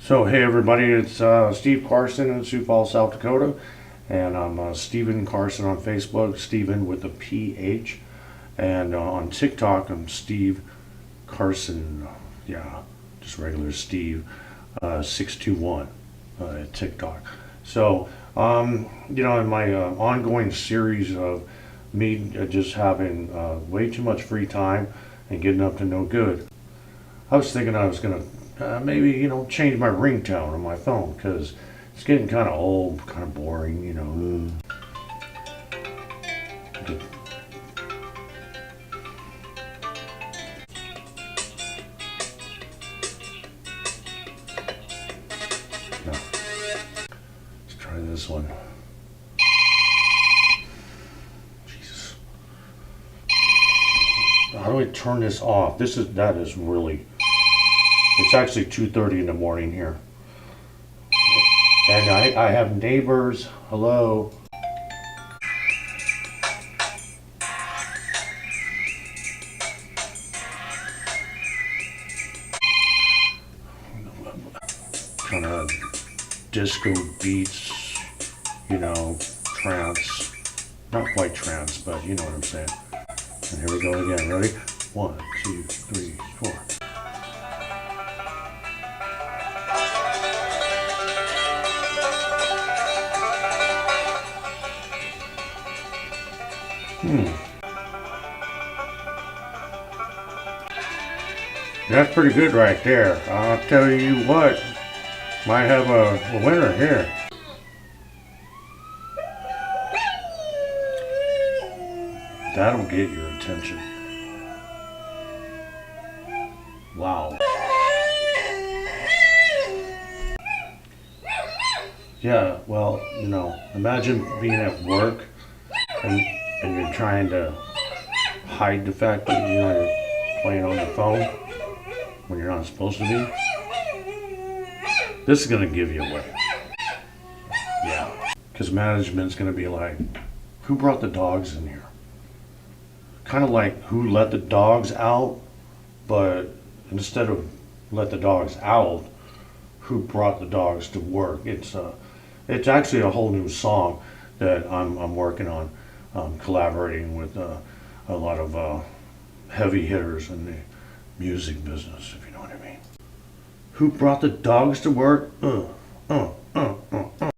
So hey everybody, it's Steve Carson in Sioux Falls, South Dakota, and I'm Stephen Carson on Facebook, Stephen with a PH, and on TikTok I'm Steve Carson, yeah, just regular Steve, 621 at TikTok. So in my ongoing series of me just having way too much free time and getting up to no good, I was thinking I was gonna maybe change my ringtone on my phone because it's getting kind of old, kind of boring. No. Let's try this one. Jesus. How do I turn this off? That is really. It's actually 2:30 in the morning here. And I have neighbors. Hello. Kind of disco beats, trance. Not quite trance, but you know what I'm saying. And here we go again. Ready? 1, 2, 3, 4. That's pretty good right there. I'll tell you what, might have a winner here. That'll get your attention. Wow. Yeah, well, imagine being at work and you're trying to hide the fact that you're playing on the phone when you're not supposed to be. This is going to give you away. Yeah. Because management's going to be like, who brought the dogs in here? Kind of like who let the dogs out, but instead of let the dogs out, who brought the dogs to work. It's actually a whole new song that I'm working on, collaborating with a lot of heavy hitters in the music business, if you know what I mean. Who brought the dogs to work?